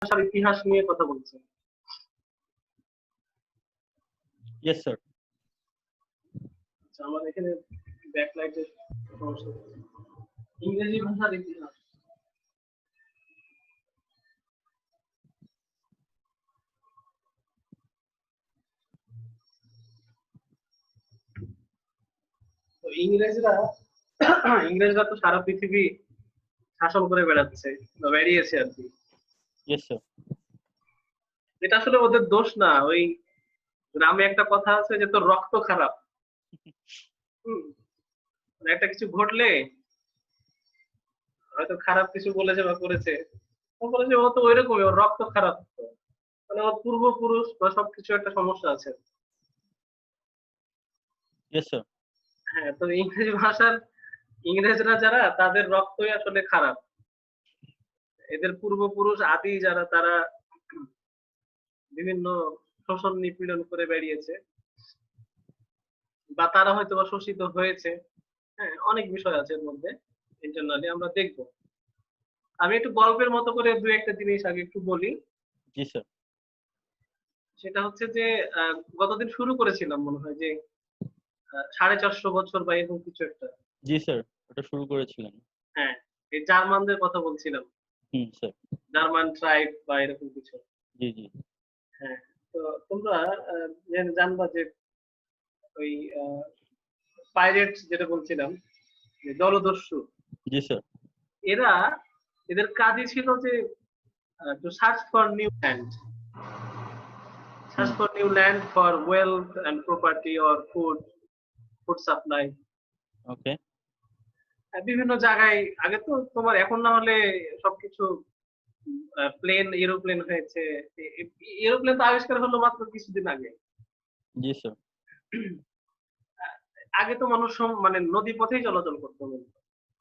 ভাষার ইতিহাস নিয়ে কথা বলছে। Yes, sir. আচ্ছা, আমার এখানে ব্যাকলাইটের সমস্যা হচ্ছে। ইংরেজি ভাষার ইতিহাস। তো ইংরেজরা তো সারা পৃথিবী শাসন করে বেড়াচ্ছে বা বেরিয়েছে আর কি। Yes, sir. এটা আসলে ওদের দোষ না। ওই গ্রামে একটা কথা আছে যে তোর রক্ত খারাপ। হুম, মানে একটা কিছু ঘটলে হয়তো খারাপ কিছু বলেছে বা করেছে, ও বলেছে ও তো ওইরকমই, ওর রক্ত খারাপ, মানে ওর পূর্বপুরুষ বা সবকিছু একটা সমস্যা আছে। Yes, sir. হ্যাঁ, তো ইংরেজরা যারা তাদের রক্তই আসলে খারাপ। এদের পূর্বপুরুষ আদি যারা তারা বিভিন্ন শোষণ নিপীড়ন করে বেরিয়েছে বা তারা হয়তো বা শোষিত হয়েছে। হ্যাঁ, অনেক বিষয় আছে এর মধ্যে, ইন্টারনালি আমরা দেখব। আমি একটু গল্পের মতো করে দু একটা জিনিস আগে একটু বলি। জি স্যার। সেটা হচ্ছে যে গতদিন শুরু করেছিলাম মনে হয় যে 450 বছর বা এরকম কিছু একটা। জি স্যার, ওটা শুরু করেছিলেন। হ্যাঁ, এই জার্মানদের কথা বলছিলাম, স্যার। জার্মান ট্রাইব বা এরকম কিছু। জি জি। হ্যাঁ, তো তোমরা জানবা যে ওই পাইরেটস যেটা বলছিলাম, যে জলদস্যু, জি স্যার। এদের কাজই ছিল যে to search for new land, search for new land for wealth and property or food supply. ওকে। বিভিন্ন জায়গায় আগে তো তোমার এখন না হলে সবকিছু প্লেন এরোপ্লেন হয়েছে। এরোপ্লেন তো আবিষ্কার হলো মাত্র কিছুদিন আগে। জি স্যার। আগে তো মানুষ মানে নদী পথেই চলাচল করতো।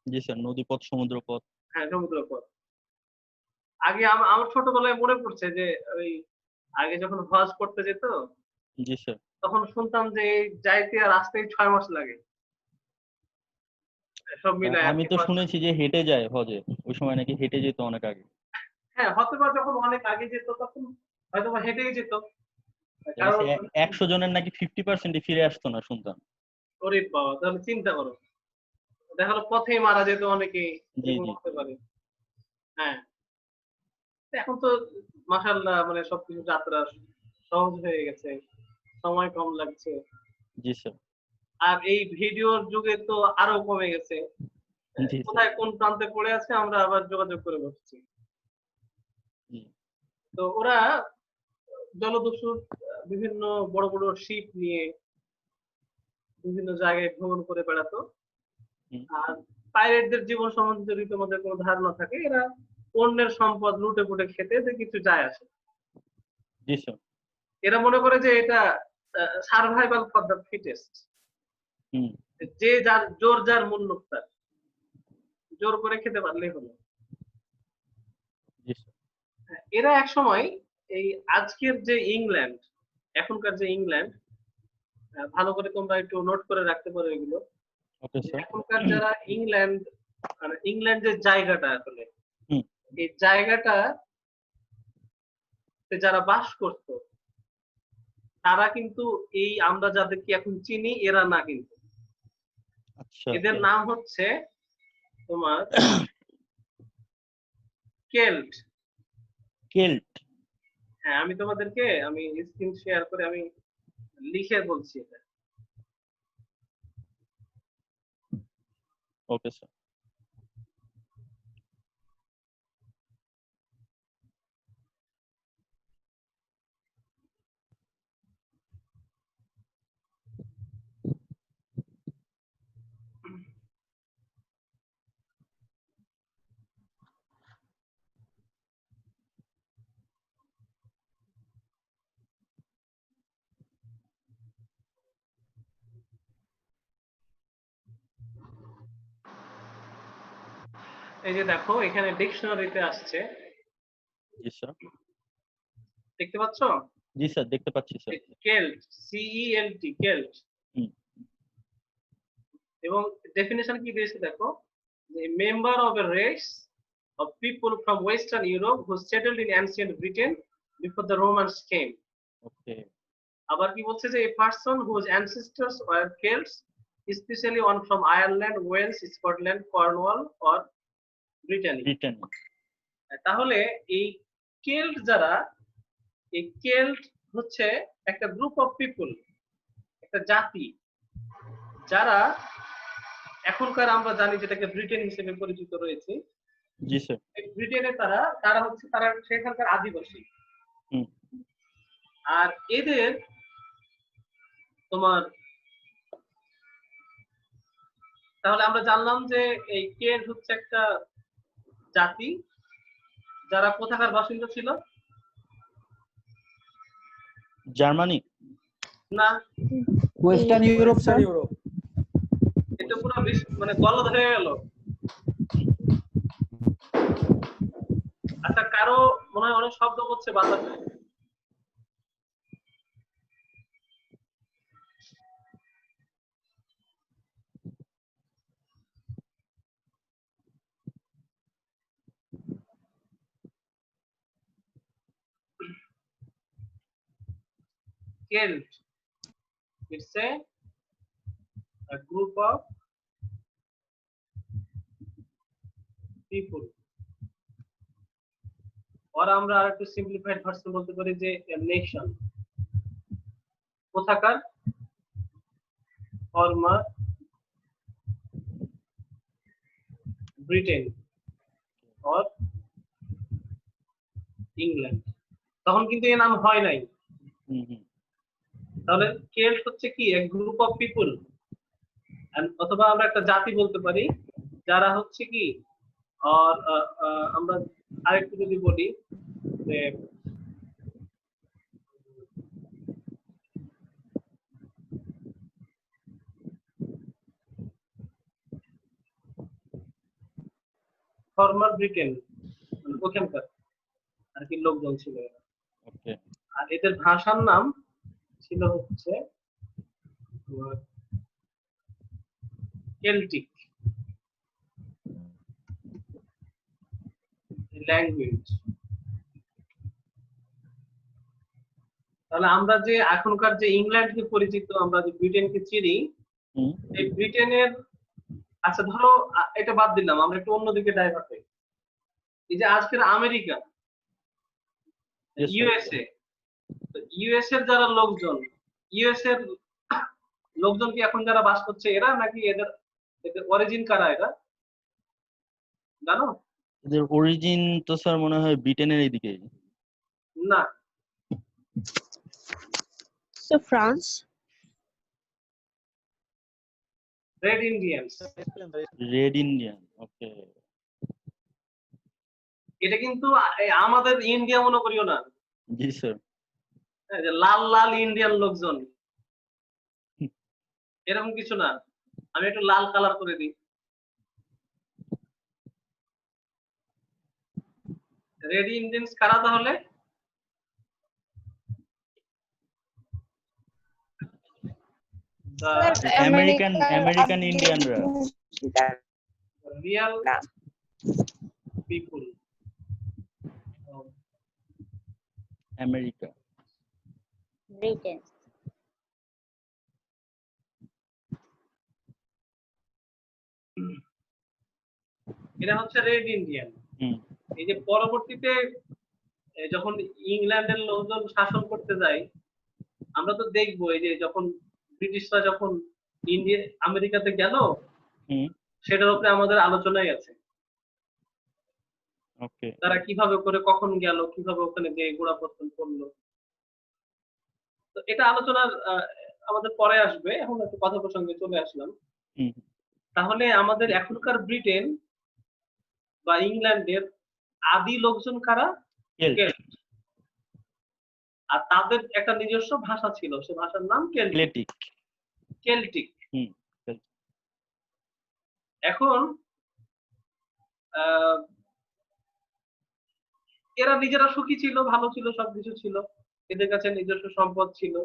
জি স্যার, নদীপথ, সমুদ্রপথ। হ্যাঁ, সমুদ্র পথ। আগে আমার ছোটবেলায় মনে পড়ছে যে ওই আগে যখন হজ করতে যেত, জি স্যার। তখন শুনতাম যে যাইতে আর আসতেই 6 মাস লাগে সব মিলায় আর আমি কি। তো শুনেছি যে হেঁটে যায় হজে, ওই সময় নাকি হেঁটে যেত অনেক আগে। হ্যাঁ, হয়তো বা যখন অনেক আগে যেত তখন হয়তো বা হেঁটেই যেত, কারণ 100 জনের নাকি 50% ফিরে আসতো না শুনতাম। ওরে বাবা, তাহলে চিন্তা করো, দেখা গেলো পথেই মারা যেত অনেকেই, জি এরকম জি। হতে পারে। হ্যাঁ, এখন তো মাশাআল্লাহ মানে সবকিছু যাত্রা সহজ হয়ে গেছে, সময় কম লাগছে। জি স্যার। আর এই ভিডিওর যুগে তো আরো কমে গেছে। জি স্যার। কোথায় কোন প্রান্তে পড়ে আছে আমরা আবার যোগাযোগ করে বসছি। জি। তো ওরা জলদস্যুর বিভিন্ন বড় বড় শিপ নিয়ে বিভিন্ন জায়গায় ভ্রমণ করে বেড়াতো। আর পাইরেটদের জীবন সম্বন্ধে যদি তোমাদের কোনো ধারণা থাকে, এরা অন্যের সম্পদ লুটে পুটে খেতে যে কিছু যায় আসে। জি স্যার। এরা মনে করে যে এটা সার্ভাইভাল ফর দ্য ফিটেস্ট, যে যার মূল্য তার, জোর করে খেতে পারলেই হলো। জি স্যার। এরা এক সময় এই আজকের যে ইংল্যান্ড, এখনকার যে ইংল্যান্ড, ভালো করে তোমরা একটু নোট করে রাখতে পারো এগুলো। Okay sir. এখনকার যারা ইংল্যান্ড, মানে ইংল্যান্ডের জায়গাটা আসলে, এই জায়গাটা যারা বাস করতো তারা কিন্তু এই আমরা যাদেরকে এখন চিনি এরা না, কিন্তু আচ্ছা। এদের নাম হচ্ছে তোমার কেল্ট। কেল্ট। হ্যাঁ, আমি তোমাদেরকে স্ক্রিন শেয়ার করে আমি লিখে বলছি এটা। Okay sir. এই যে দেখো, এখানে ডিকশনারিতে আসছে। জি স্যার। দেখতে পাচ্ছ? জি স্যার, দেখতে পাচ্ছি স্যার। Killed, CELT, killed. এবং ডেফিনেশন কি দিয়েছে দেখো, যে member of a race of people from Western Europe who settled in ancient Britain before the Romans came. Okay. আবার কি বলছে যে a person whose ancestors were Celts, especially one from Ireland, Wales, Scotland, Cornwall or Brittany. Britain. তাহলে এই killed যারা, এই killed হচ্ছে একটা গ্রুপ অফ পিপল, একটা জাতি, যারা এখনকার আমরা জানি যেটাকে ব্রিটেন হিসেবে পরিচিত রয়েছে। জি স্যার। ব্রিটেনে তারা হচ্ছে তারা সেখানকার আদিবাসী। আর এদের তোমার তাহলে আমরা জানলাম যে এই কেল্ট হচ্ছে একটা জাতি যারা কোথাকার বাসিন্দা ছিল? জার্মানি? না, ওয়েস্টার্ন ইউরোপ স্যার। এটা পুরো মানে গলদ হয়ে গেল। আচ্ছা, কারো মনে হয় অনেক শব্দ করছে বাতাসে? Celt, it's a group of people, or আমরা আরেকটু সিম্পলিফাইড ভার্সন বলতে পারি যে নেশন। কোথাকার? Former Britain or England. তখন কিন্তু এর নাম হয় নাই। তাহলে কেল্ট হচ্ছে কি এক গ্রুপ অফ পিপল, অথবা আমরা একটা জাতি বলতে পারি যারা হচ্ছে কি, আর আমরা আরেকটু যদি বলি যে ফর্মার ব্রিটেন, ওখানকার আর কি লোকজন ছিল। আর এদের ভাষার নাম ছিল হচ্ছে কেল্টিক ল্যাঙ্গুয়েজ। তাহলে আমরা যে এখনকার যে ইংল্যান্ডকে পরিচিত, আমরা যে ব্রিটেনকে চিনি, এই ব্রিটেনের, আচ্ছা ধরো এটা বাদ দিলাম, আমরা একটু অন্যদিকে ডাইভার্ট হই। এই যে আজকের আমেরিকা, ইউএসএ, ইউএস এর যারা লোকজন, ইউএস এর লোকজন কি এখন যারা বাস করছে এরা, নাকি এদের অরিজিন কারা এরা জানো? এদের অরিজিন তো স্যার মনে হয় ব্রিটেনের এইদিকে। না, So France. Red Indians. Red Indian, okay. এটা কিন্তু আমাদের ইন্ডিয়া মনে করিও না। জি স্যার। যে লাল লাল ইন্ডিয়ান লোকজন, এরকম কিছু না। আমি একটু লাল কালার করে দিই। রেড ইন্ডিয়ানস কারা তাহলে? আমেরিকান ইন্ডিয়ানরা, real people of America. Britain. এটা হচ্ছে রেড ইন্ডিয়ান। এই যে পরবর্তীতে যখন ইংল্যান্ডের লোকজন শাসন করতে যায়, আমরা তো দেখবো এই যে যখন ব্রিটিশরা যখন ইন্ডিয়া আমেরিকাতে গেল, সেটার উপরে আমাদের আলোচনায় আছে। তারা কিভাবে করে কখন গেল, কিভাবে ওখানে যে গোড়াপত্তন করলো, তো এটা আলোচনার আমাদের পরে আসবে। এখন একটু কথা প্রসঙ্গে চলে আসলাম। তাহলে আমাদের এখনকার ব্রিটেন বা ইংল্যান্ডের আদি লোকজন কারা? কেল্ট। আর তাদের একটা নিজস্ব ভাষা ছিল, সে ভাষার নাম কেল্টিক। কেল্টিক। এখন এরা নিজেরা সুখী ছিল, ভালো ছিল, সবকিছু ছিল, এদের কাছে নিজস্ব সম্পদ ছিল,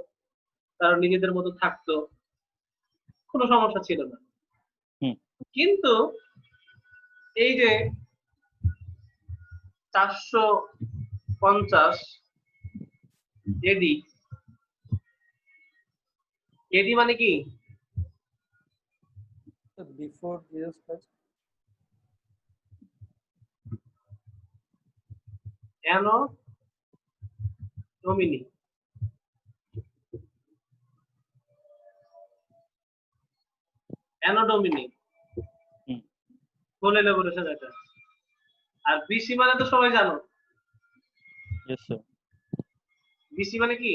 তারা নিজেদের মতো থাকতো, কোনো সমস্যা ছিল না। কিন্তু এই যে 450 এডি। এডি মানে কি? Before Jesus Christ. অ্যানো ডোমিনি। অ্যানো ডোমিনি হুম। বলে বলেছেন এটা। আর বিসি মানে তো সবাই জানো। Yes sir. বিসি মানে কি?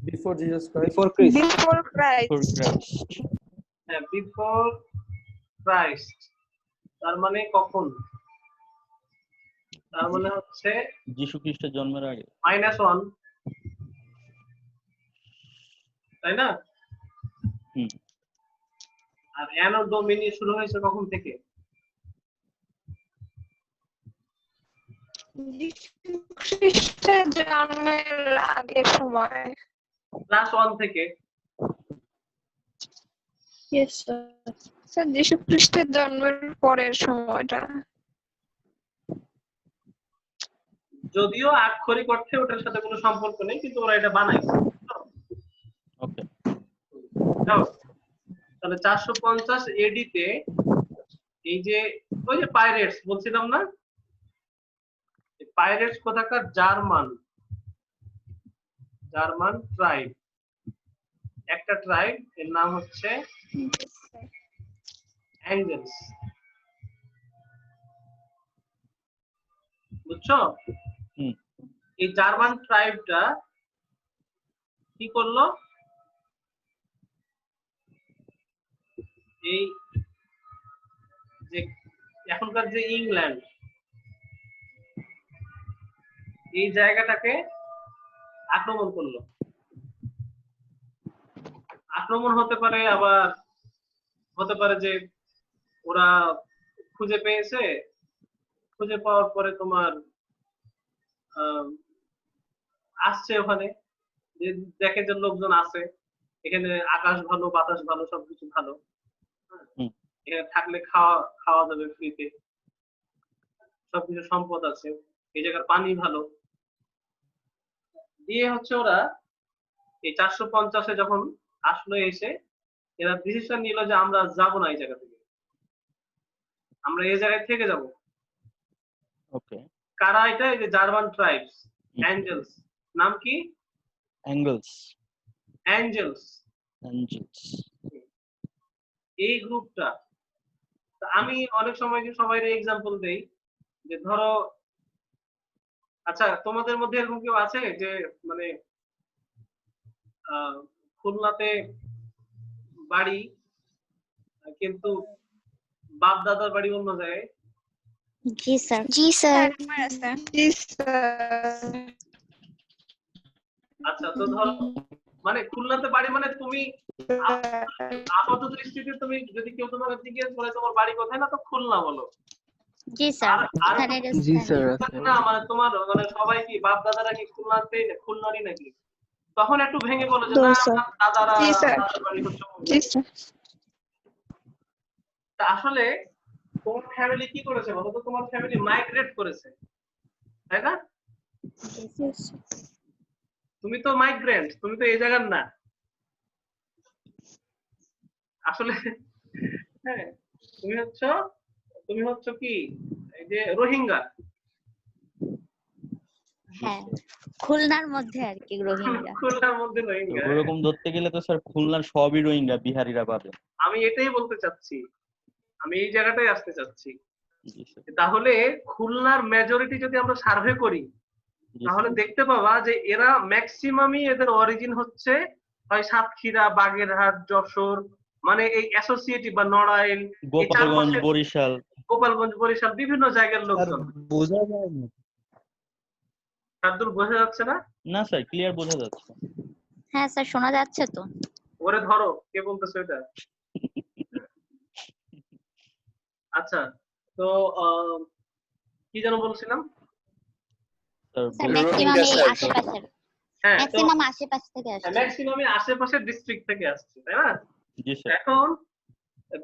Before Jesus Christ. Before Christ. Before Christ. For Christ. হ্যাঁ, বিফোর ক্রাইস্ট তার মানে কখন? তার মানে হচ্ছে যীশু খ্রিস্টের জন্মের আগে। -1, তাই না? হুম। আর অ্যানো ডোমিনি শুরু হয়েছে কখন থেকে? যীশু খ্রিস্টের জন্মের আগের সময়। +1 থেকে। Yes, sir. স্যার যীশু খ্রিস্টের জন্মের পরের সময়টা। যদিও আক্ষরিক অর্থে ওটার সাথে কোনো সম্পর্ক নেই, কিন্তু ওরা এটা বানাইছে। ওকে। তাহলে 450 এডি তে এই যে ওই যে পাইরেটস বলছিলাম না, পাইরেটস কোথাকার? German tribe. একটা ট্রাইব, এর নাম হচ্ছে অ্যাঙ্গেলস। বুঝছো? হুম। এই জার্মান ট্রাইবটা কি করলো? এই যে এখনকার যে ইংল্যান্ড, এই জায়গাটাকে আক্রমণ করলো। আক্রমণ হতে পারে, আবার হতে পারে যে ওরা খুঁজে পেয়েছে, খুঁজে পাওয়ার পরে তোমার আসছে ওখানে, যে দেখে যে লোকজন আছে, এখানে আকাশ ভালো, বাতাস ভালো, সবকিছু ভালো, হুম। এখানে থাকলে খাওয়া যাবে ফ্রিতে, সবকিছু সম্পদ আছে, এই জায়গার পানি ভালো। দিয়ে হচ্ছে ওরা এই 450-এ যখন আসলো, এসে এরা ডিসিশন নিল যে আমরা যাব না এই জায়গা থেকে, আমরা এই জায়গায় থেকে যাব। ওকে। কারা এটা? এই যে জার্মান ট্রাইবস, অ্যাঞ্জেলস। নাম কি? অ্যাঙ্গেলস। অ্যাঞ্জেলস। অ্যাঞ্জেলস। এই গ্রুপটা, আমি অনেক সময় যে সবাই এক্সাম্পল দেই, যে ধরো, আচ্ছা তোমাদের মধ্যে এরকম কেউ আছে যে মানে খুলনাতে বাড়ি, কিন্তু বাপ দাদার বাড়ি অন্য জায়গায়? জি স্যার। জি স্যার। জি স্যার। আচ্ছা, তো ধরো মানে খুলনাতে বাড়ি মানে তুমি আপাত দৃষ্টিতে তুমি যদি কেউ তোমাকে জিজ্ঞেস করে তোমার বাড়ি কোথায়, না তো খুলনা বলো। জি স্যার। আর এখানে জি স্যার। না মানে তোমার মানে সবাই কি বাপ দাদারা কি খুলনারই নাকি? তখন একটু ভেঙে বলো যে No, না, sir. আমার দাদারা জি স্যার। দাদার বাড়ি হচ্ছে অমুক। জি স্যার। তা আসলে তোমার ফ্যামিলি কি করেছে বলো তো? তোমার ফ্যামিলি মাইগ্রেট করেছে, তাই না? তুমি তো মাইগ্রেন্ট, তুমি তো এই জায়গার না আসলে। হ্যাঁ, তুমি হচ্ছ কি এই যে রোহিঙ্গা। হ্যাঁ, খুলনার মধ্যে আর কি রোহিঙ্গা। খুলনার মধ্যে রোহিঙ্গা। ওরকম ধরতে গেলে তো স্যার খুলনার সবই রোহিঙ্গা, বিহারিরা বাদে। আমি এটাই বলতে চাচ্ছি, আমি এই জায়গাটাই আসতে চাচ্ছি। জি স্যার। তাহলে খুলনার মেজরিটি যদি আমরা সার্ভে করি, জি তাহলে স্যার। দেখতে পাবা যে এরা ম্যাক্সিমামই এদের অরিজিন হচ্ছে হয় সাতক্ষীরা, বাগেরহাট, যশোর, মানে এই অ্যাসোসিয়েটিভ বা নড়াইল, এই গোপালগঞ্জ, চারপাশের বরিশাল। গোপালগঞ্জ, বরিশাল, বিভিন্ন জায়গার লোকজন। বোঝা যায় না। শার্দুল, বোঝা যাচ্ছে না? না স্যার, ক্লিয়ার বোঝা যাচ্ছে। হ্যাঁ স্যার, শোনা যাচ্ছে তো। ওরে ধরো, কে বলতেছে এটা? আচ্ছা, তো কি যেন বলছিলাম? স্যার স্যার বলছি- ম্যাক্সিমাম এই আশেপাশের, হ্যাঁ, তো ম্যাক্সিমাম আশেপাশ থেকে আসছে। ম্যাক্সিমামই আশেপাশের ডিস্ট্রিক্ট থেকে আসছে, তাই না? জি স্যার। এখন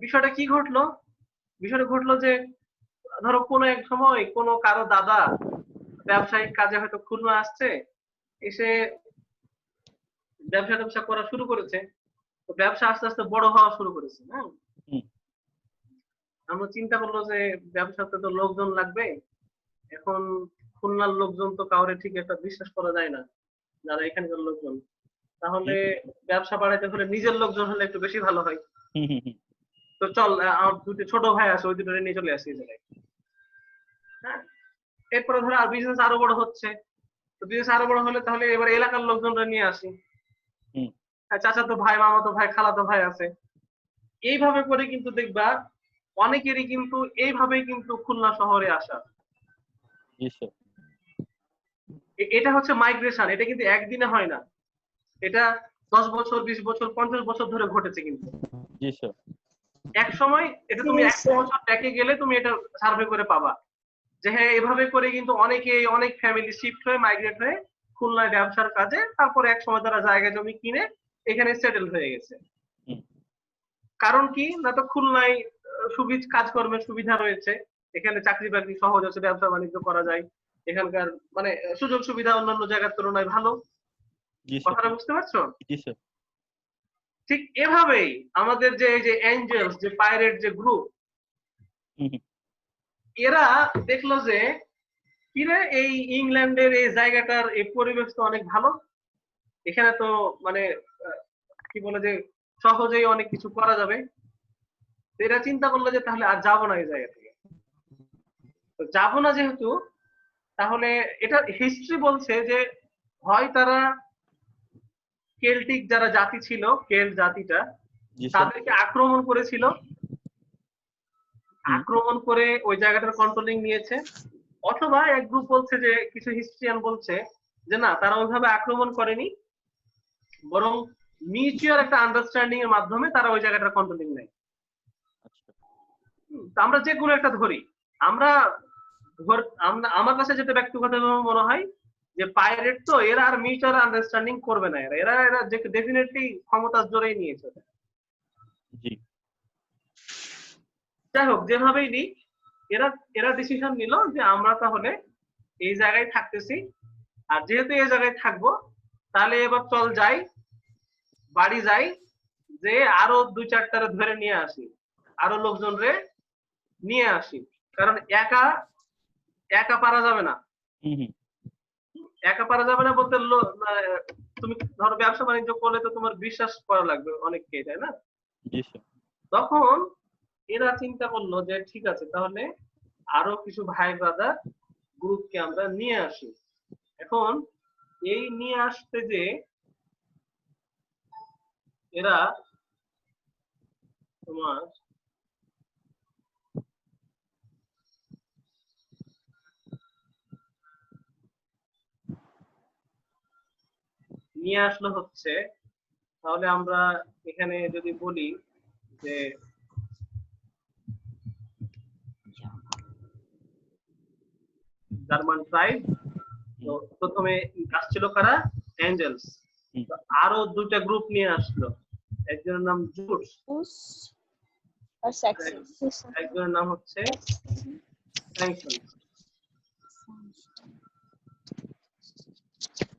বিষয়টা কি ঘটলো? বিষয়টা ঘটলো যে ধরো কোনো এক সময় কোনো কারো দাদা ব্যবসায়িক কাজে হয়তো খুলনা আসছে, এসে ব্যবসা করা শুরু করেছে, তো ব্যবসা আস্তে আস্তে বড় হওয়া শুরু করেছে। হ্যাঁ, হুম। আমরা চিন্তা করলো যে ব্যবসাতে তো লোকজন লাগবে, এখন খুলনার লোকজন তো কাউরে ঠিক একটা বিশ্বাস করা যায় না যারা এখানকার লোকজন, তাহলে ব্যবসা বাড়াইতে হলে নিজের লোকজন হলে একটু বেশি ভালো হয়। হুম হুম হুম। তো চল, আমার দুটি ছোট ভাই আছে, ওই দুটো নিয়ে চলে আসি এই জায়গায়। হ্যাঁ, এরপরে ধরো আর বিজনেস আরো বড় হচ্ছে, তো বিজনেস আরো বড় হলে তাহলে এবার এলাকার লোকজনরা নিয়ে আসি। হুম। চাচাতো ভাই, মামাতো ভাই, খালাতো ভাই আছে, এইভাবে করে কিন্তু দেখবা অনেকেরই কিন্তু এইভাবেই কিন্তু খুলনা শহরে আসা। জি স্যার। এটা হচ্ছে মাইগ্রেশন, এটা কিন্তু একদিনে হয় না, এটা 10 বছর, 20 বছর, 50 বছর ধরে ঘটেছে কিন্তু। জি স্যার। এক সময় এটা তুমি জি, 1 স্যার। বছর ব্যাকে গেলে তুমি এটা সার্ভে করে পাবা যে হ্যাঁ, এভাবে করে কিন্তু অনেক ফ্যামিলি শিফট হয়ে, মাইগ্রেট হয়ে খুলনায় ব্যবসার কাজে, তারপরে এক সময় তারা জায়গা জমি কিনে এখানে সেটেল হয়ে গেছে। হুম। কারণ কি না, তো খুলনায় কাজকর্মের সুবিধা রয়েছে, এখানে চাকরি বাকরি সহজ আছে, ব্যবসা বাণিজ্য করা যায়, এখানকার মানে সুযোগ সুবিধা অন্যান্য জায়গার তুলনায় ভালো। জি স্যার। কথাটা বুঝতে পারছো? জি স্যার। ঠিক এভাবেই আমাদের যে এই যে এঞ্জেলস, যে পাইরেট যে গ্রুপ, হুম হুম। এরা দেখলো যে কিরে এই ইংল্যান্ডের এই জায়গাটার এই পরিবেশ তো অনেক ভালো, এখানে তো মানে কি বলে যে সহজেই অনেক কিছু করা যাবে। তো এরা চিন্তা করলো যে তাহলে আর যাবো না এই জায়গা থেকে। তো যাবো না যেহেতু, তাহলে এটা হিস্ট্রি বলছে যে হয় তারা কেল্টিক যারা জাতি ছিল, কেল্ট জাতিটা, জি স্যার। তাদেরকে আক্রমণ করেছিল, হুম। আক্রমণ করে ওই জায়গাটার কন্ট্রোলিং নিয়েছে। অথবা এক গ্রুপ বলছে, যে কিছু হিস্ট্রিয়ান বলছে যে না, তারা ওইভাবে আক্রমণ করেনি, বরং মিউচুয়াল একটা আন্ডারস্ট্যান্ডিং এর মাধ্যমে তারা ওই জায়গাটার কন্ট্রোলিং নেয়। আচ্ছা। তো আমরা যে কোনো একটা ধরি, আমরা আমার কাছে যেটা ব্যক্তিগতভাবে মনে হয় যে পাইরেট তো এরা আর মিউচুয়াল আন্ডারস্ট্যান্ডিং করবে না, এরা এরা এরা ডেফিনেটলি ক্ষমতার জোরেই নিয়েছে। জি। যাই হোক, যেভাবেই নিক, এরা এরা ডিসিশন নিল যে আমরা তাহলে এই জায়গায় থাকতেছি, আর যেহেতু এই জায়গায় থাকবো, তাহলে এবার চল যাই, বাড়ি যাই, যে আরো 2-4টারে ধরে নিয়ে আসি, আরো লোকজন রে নিয়ে আসি, কারণ একা একা পারা যাবে না। হুম হুম। একা পারা যাবে না বলতে তুমি ধরো ব্যবসা বাণিজ্য করলে তো তোমার বিশ্বাস করা লাগবে অনেককে, তাই না? জি স্যার। তখন এরা চিন্তা করলো যে ঠিক আছে, তাহলে আরো কিছু ভাই ব্রাদার গ্রুপকে আমরা নিয়ে আসি। এখন এই নিয়ে আসতে যে এরা তোমার নিয়ে আসলো হচ্ছে, তাহলে আমরা এখানে যদি বলি যে জার্মান ট্রাইব, তো প্রথমে আসছিল কারা? অ্যাঞ্জেলস। হুম। আরো 2টা গ্রুপ নিয়ে আসলো, একজনের নাম জুটস, or sexes. একজনের নাম হচ্ছে স্যাংশনস।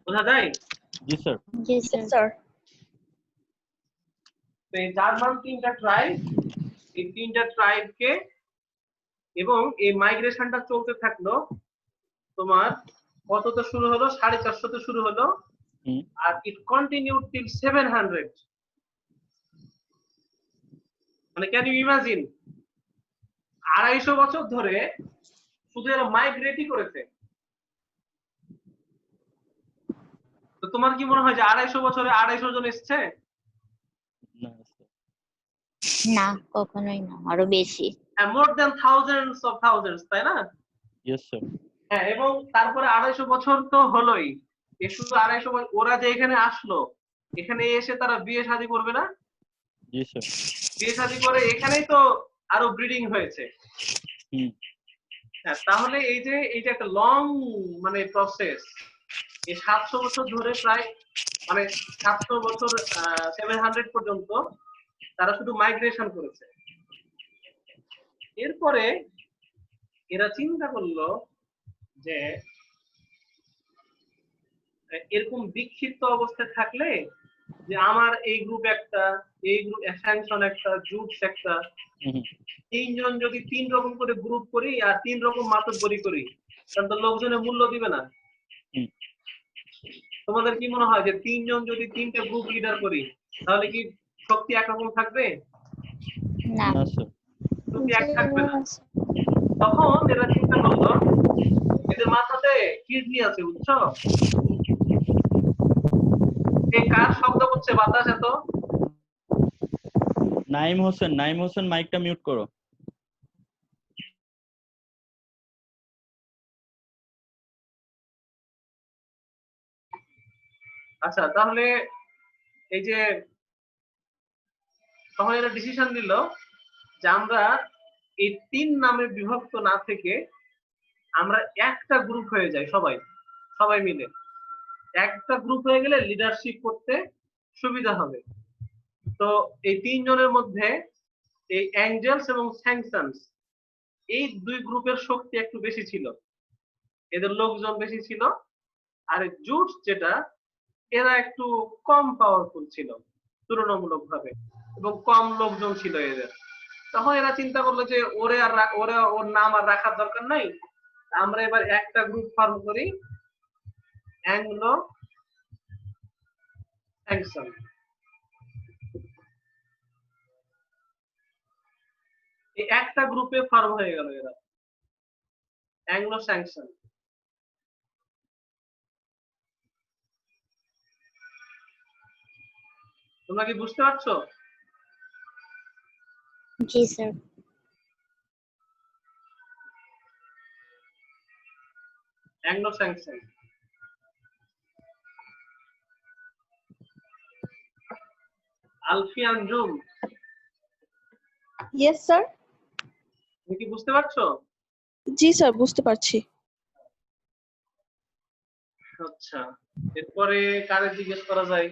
বোঝা যায়? জি স্যার। Yes, sir. তো এই জার্মান 3টা ট্রাইব, এই 3টা ট্রাইবকে, এবং এই মাইগ্রেশনটা চলতে থাকলো তোমার কততে শুরু হলো? 450 শুরু হলো, হুম। আর ইট কন্টিনিউড টিল 700। মানে ক্যান ইউ ইমাজিন, 250 বছর ধরে শুধু এরা মাইগ্রেটই করেছে। তো তোমার কি মনে হয় যে 250 বছরে 250 জন এসছে? না স্যার। না, কখনোই না, আরো বেশি। More than thousands of thousands, তাই না? Yes sir. হ্যাঁ, এবং তারপরে 250 বছর তো হলোই, এ শুধু 250 বছর ওরা যে এখানে আসলো, এখানে এসে তারা বিয়ে শাদী করবে না? জি স্যার। বিয়ে শাদী করে এখানেই তো আরো ব্রিডিং হয়েছে। হুম। হ্যাঁ, তাহলে এই যে একটা লং মানে প্রসেস, এই 700 বছর ধরে, প্রায় মানে 700 বছর, 700 পর্যন্ত তারা শুধু মাইগ্রেশন করেছে। এরপরে এরা চিন্তা করলো যে এরকম বিক্ষিপ্ত অবস্থায় থাকলে যে আমার এই গ্রুপ একটা, এই গ্রুপ স্যাংশন একটা, জুটস একটা, তিনজন যদি 3 রকম করে গ্রুপ করি আর 3 রকম মাতব্বরি করি তাহলে তো লোকজনের মূল্য দিবে না। তোমাদের কি মনে হয় যে 3 জন যদি 3টা গ্রুপ লিডার করি তাহলে কি শক্তি একরকম থাকবে? না। না স্যার। শক্তি এক থাকবে না। তখন এরা চিন্তা করলো, এদের মাথাতে কিডনি আছে, বুঝছো? এই কার শব্দ করছে বাতাস এত? নাইম হোসেন মাইকটা মিউট করো। আচ্ছা, তাহলে এই যে তখন এরা ডিসিশন নিল যে আমরা এই 3 নামে বিভক্ত না থেকে আমরা একটা গ্রুপ হয়ে যাই, সবাই মিলে একটা গ্রুপ হয়ে গেলে লিডারশিপ করতে সুবিধা হবে। তো এই 3 জনের মধ্যে এই অ্যাঞ্জেলস এবং স্যাংশনস এই 2 গ্রুপের শক্তি একটু বেশি ছিল, এদের লোকজন বেশি ছিল। আর জুটস যেটা, এরা একটু কম পাওয়ারফুল ছিল তুলনামূলকভাবে এবং কম লোকজন ছিল এদের। তখন এরা চিন্তা করলো যে ওর নাম আর রাখার দরকার নাই, আমরা এবার একটা গ্রুপ ফর্ম করি, অ্যাংলো স্যাংশন। এই একটা গ্রুপে ফর্ম হয়ে গেল এরা, অ্যাংলো স্যাংশন। তোমরা কি বুঝতে পারছো? জি স্যার। Anglo sanction. আলফি আঞ্জুম, ইয়েস স্যার। তুমি কি বুঝতে পারছো? জি স্যার, বুঝতে পারছি। আচ্ছা, এরপরে কারে জিজ্ঞেস করা যায়?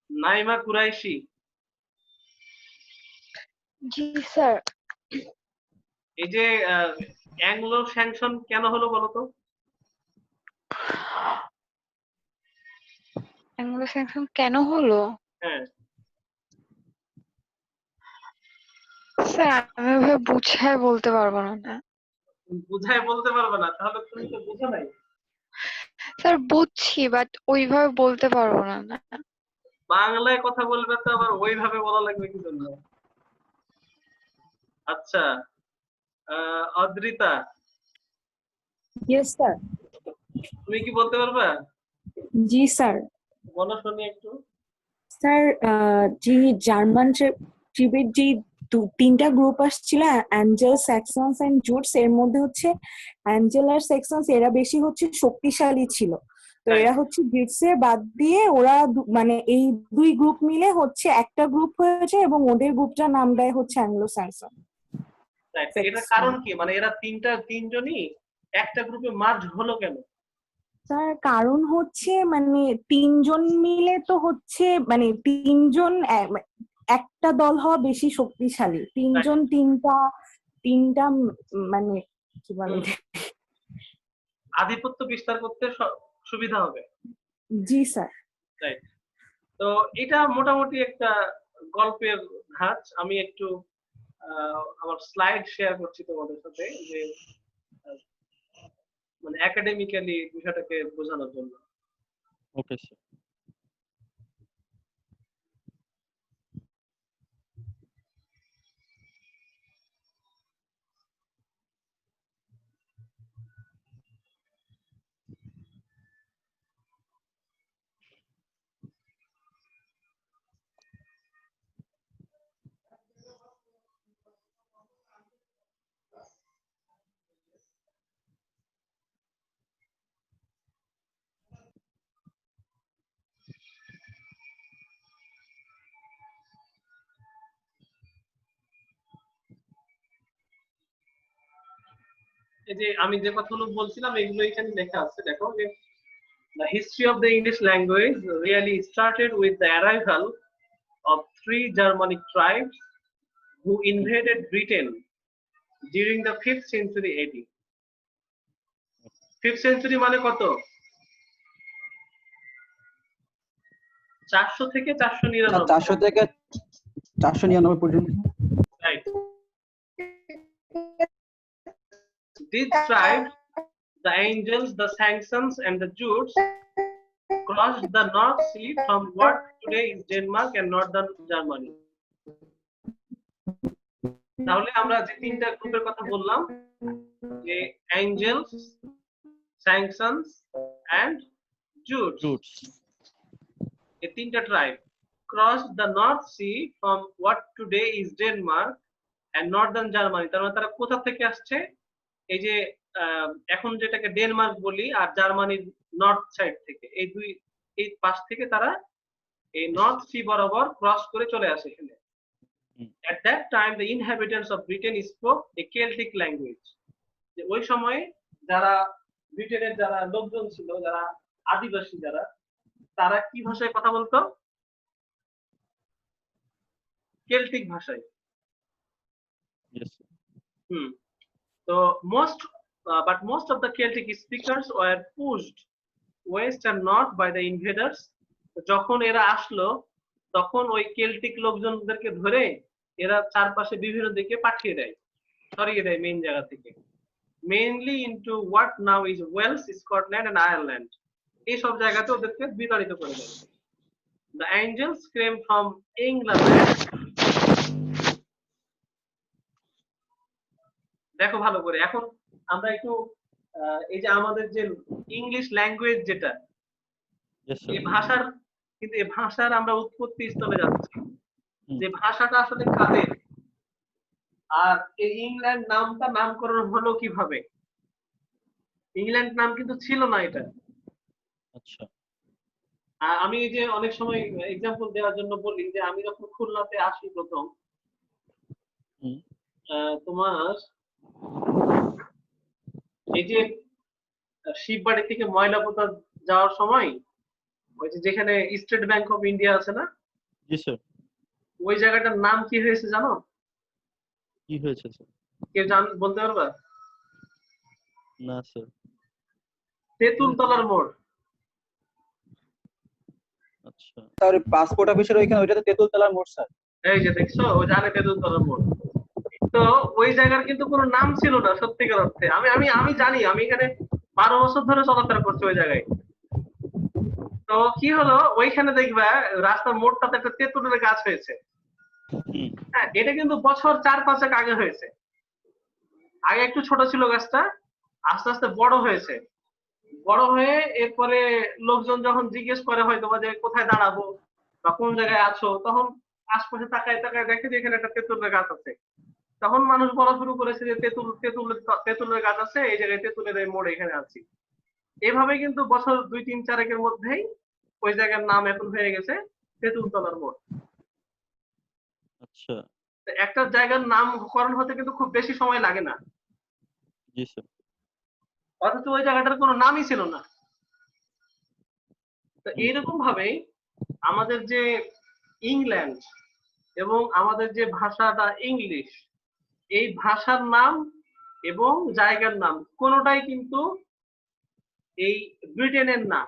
নাইমা কুরাইশি। জি স্যার। এই যে অ্যাংলো স্যাংশন কেন হলো বলো তো? অ্যাঙ্গুলো স্যাংশন কেন হলো? হ্যাঁ, স্যার আমি ওভাবে বুঝায় বলতে পারবো না। তুমি বুঝায় বলতে পারবে না, তাহলে তুমি তো বুঝো নাই। স্যার বুঝছি, বাট ওইভাবে বলতে পারবো না। বাংলায় কথা বলবে তো আবার ওইভাবে বলা লাগবে কি জন্য? আচ্ছা, অদ্রিতা, ইয়েস স্যার। তুমি কি বলতে পারবা? জি স্যার। বলো শুনি একটু। স্যার, যে জার্মান ট্রিবের যে 3টা গ্রুপ আসছিল, অ্যাঞ্জেল, স্যাক্সনস এন্ড জুটস, এর মধ্যে হচ্ছে অ্যাঞ্জেল আর স্যাক্সনস এরা বেশি হচ্ছে শক্তিশালী ছিল। তো এরা হচ্ছে জুটসের বাদ দিয়ে ওরা মানে এই 2 গ্রুপ মিলে হচ্ছে একটা গ্রুপ হয়েছে এবং ওদের গ্রুপটার নাম দেয় হচ্ছে অ্যাংলো স্যাক্সন। এটার কারণ কি? মানে এরা তিনজনই একটা গ্রুপে মার্জ হলো কেন? স্যার কারণ হচ্ছে মানে 3 জন মিলে তো হচ্ছে মানে 3 জন একটা দল হওয়া বেশি শক্তিশালী। 3 জন তিনটা মানে কি বলে, আধিপত্য বিস্তার করতে সুবিধা হবে। জি স্যার। রাইট। তো এটা মোটামুটি একটা গল্পের ধাঁচ। আমি একটু আমার স্লাইড শেয়ার করছি তোমাদের সাথে, যে মানে একাডেমিক্যালি বিষয়টাকে বোঝানোর জন্য। Okay sir. এই যে আমি যে কথাগুলো বলছিলাম এগুলো এখানে লেখা আছে, দেখো যে the history of the English language really started with the arrival of 3 Germanic tribes who invaded Britain during the 5th century AD. 5th century মানে কত? 400 থেকে 499। 400 থেকে 499 পর্যন্ত। Right. These tribes, the Angels, the Saxons, and the Jutes, crossed the North Sea from what today is Denmark and northern Germany. তাহলে আমরা যে তিনটা গ্রুপের কথা বললাম, যে Angels, Saxons, and Jutes, এই তিনটা tribe crossed the North Sea from what today is Denmark and northern Germany. তার মানে তারা কোথা থেকে আসছে? এই যে এখন যেটাকে ডেনমার্ক বলি আর জার্মানির নর্থ সাইড থেকে, এই পাশ থেকে তারা এই নর্থ সি বরাবর ক্রস করে চলে আসে এখানে। At that time the inhabitants of Britain spoke a Celtic language. যে ওই সময়ে যারা ব্রিটেনের যারা লোকজন ছিল, যারা আদিবাসী যারা, তারা কি ভাষায় কথা বলতো? কেল্টিক ভাষায়। So most of the Celtic speakers were pushed west and north by the invaders. যখন এরা আসলো তখন ওই কেল্টিক লোকজনদেরকে ধরে এরা চারপাশে বিভিন্ন দিকে পাঠিয়ে দেয়, সরিয়ে দেয় মেইন জায়গা থেকে, mainly into what now is Wales, Scotland and Ireland. এই সব জায়গাতে ওদেরকে বিতাড়িত করে দেয়। The angels came from England. দেখো ভালো করে, এখন আমরা একটু এই যে আমাদের যে ইংলিশ ল্যাঙ্গুয়েজ যেটা, এই ভাষার কিন্তু এই ভাষার আমরা উৎপত্তি স্থলে যাচ্ছি, যে ভাষাটা আসলে কাদের, আর এই ইংল্যান্ড নামটা নামকরণ হলো কিভাবে? ইংল্যান্ড নাম কিন্তু ছিল না এটা। আচ্ছা, আমি এই যে অনেক সময় এক্সাম্পল দেওয়ার জন্য বলি যে আমি যখন খুলনাতে আসি প্রথম, তোমার এই যে শিববাড়ি থেকে ময়লাপোতা যাওয়ার সময় ওই যে যেখানে স্টেট ব্যাংক অফ ইন্ডিয়া আছে না, জি স্যার, ওই জায়গাটার নাম কি হয়েছে জানো? কি হয়েছে স্যার? কেউ বলতে পারবা? না স্যার। তেঁতুলতলার মোড়। আচ্ছা, স্যার পাসপোর্ট অফিসের ওইখানে, ওইটা তো তেঁতুলতলার মোড় স্যার। এই যে দেখছো, ও জানে তেঁতুলতলার মোড়। তো ওই জায়গার কিন্তু কোনো নাম ছিল না সত্যিকার অর্থে। আমি জানি, আমি এখানে 12 বছর ধরে চলাফেরা করছি ওই জায়গায়। তো কি হলো, ওইখানে দেখবা রাস্তার মোড়টাতে একটা তেঁতুলের গাছ হয়েছে। হ্যাঁ, এটা কিন্তু বছর 4-5 আগে হয়েছে। আগে একটু ছোট ছিল গাছটা, আস্তে আস্তে বড় হয়েছে। বড় হয়ে এরপরে লোকজন যখন জিজ্ঞেস করে হয়তো যে কোথায় দাঁড়াবো বা কোন জায়গায় আছো, তখন আশপাশে তাকায় তাকায় দেখে যে এখানে একটা তেঁতুলের গাছ আছে। তখন মানুষ বলা শুরু করেছে যে তেঁতুলের গাছ আছে এই জায়গায়, তেঁতুলের এই মোড় এখানে আছি। এভাবে কিন্তু বছর 2-3-4 মধ্যেই ওই জায়গার নাম এখন হয়ে গেছে তেঁতুলতলার মোড়। আচ্ছা, একটা জায়গার নামকরণ হতে কিন্তু খুব বেশি সময় লাগে না। জি স্যার। অথচ ওই জায়গাটার কোনো নামই ছিল না। তো এইরকম ভাবে আমাদের যে ইংল্যান্ড এবং আমাদের যে ভাষাটা ইংলিশ, এই ভাষার নাম এবং জায়গার নাম কোনোটাই কিন্তু এই ব্রিটেনের না।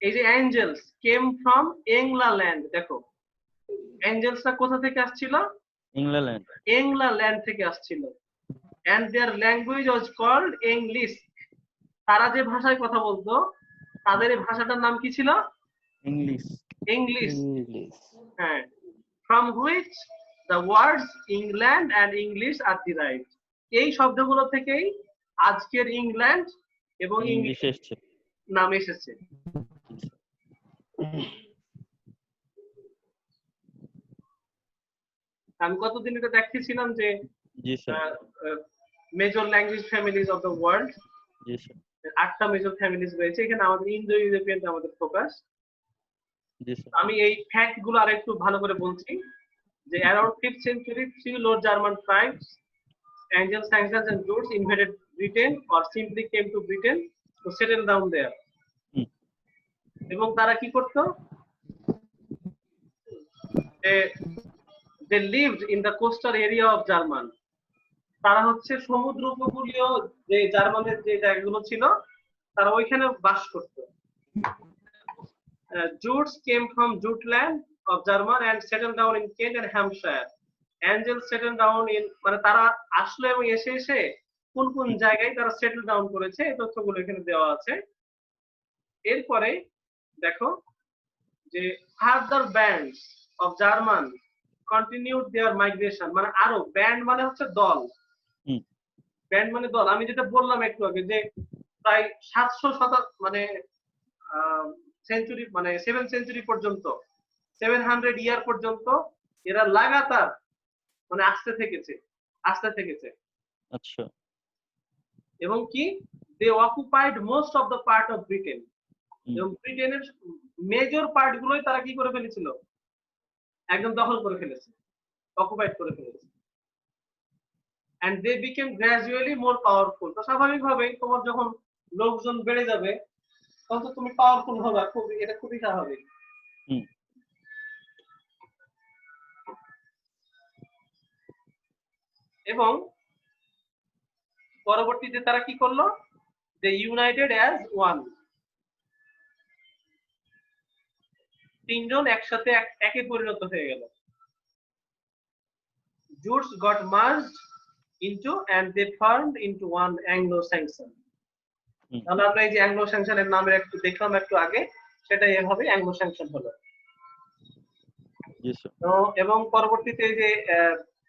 এই যে অ্যাঞ্জেলস কেম ফ্রম এংলাল্যান্ড, দেখো অ্যাঞ্জেলসটা কোথা থেকে আসছিল? এংলাল্যান্ড থেকে আসছিল। and their language was called English. তারা যে ভাষায় কথা বলতো তাদের এই ভাষাটার নাম কি ছিল? ইংলিশ। হ্যাঁ, from which the words England and English are derived. এই শব্দগুলো থেকেই আজকের ইংল্যান্ড এবং ইংলিশ নাম এসেছে। আমি কতদিন এটা দেখিয়েছিলাম যে major language families of the world, 8টা মেজর ফ্যামিলিজ রয়েছে। এখানে আমাদের ইন্দো ইউরোপিয়ান আমাদের ফোকাস। আমি এই ফ্যাক্ট গুলো আরেকটু ভালো করে বলছি যে around 5th century 3 Low German tribes, Angles, Saxons and Jutes invaded Britain or simply came to Britain to settle down there. এবং তারা কি করতো, they lived in the coastal area of German. তারা হচ্ছে সমুদ্র উপকূলীয় যে জার্মানের যে জায়গাগুলো ছিল তারা ওইখানে বাস করত। Jutes came from Jutland of German and settled down in Kent and Hampshire. Angels settled down in মানে তারা আসলো এবং এসে এসে কোন কোন জায়গায় তারা সেটেল ডাউন করেছে এই তথ্যগুলো এখানে দেওয়া আছে। এরপরে দেখো যে further bands of German continued their migration, মানে আরো ব্যান্ড মানে হচ্ছে দল, ব্যান্ড মানে দল। আমি যেটা বললাম একটু আগে যে প্রায় 700 মানে সেঞ্চুরি মানে 7th সেঞ্চুরি পর্যন্ত 700 ইয়ার পর্যন্ত এরা লাগাতার মানে আসতে থেকেছে। আচ্ছা। এবং কি they occupied most of the part of Britain, এবং ব্রিটেনের মেজর পার্ট গুলোই তারা কি করে ফেলেছিল, একদম দখল করে ফেলেছে, অকুপাইড করে ফেলেছে। and they became gradually more powerful. তো স্বাভাবিকভাবেই তোমার যখন লোকজন বেড়ে যাবে তখন তো তুমি পাওয়ারফুল হবে, এটা খুবই স্বাভাবিক। এবং পরবর্তীতে তারা কি করলো, they united as one, তিনজন একসাথে একে পরিণত হয়ে গেল। Jutes got merged into and they formed into one Anglo-Saxon. তাহলে আমরা এই যে Anglo-Saxon এর নামের একটু দেখলাম একটু আগে, সেটা এভাবে Anglo-Saxon হলো। তো এবং পরবর্তীতে যে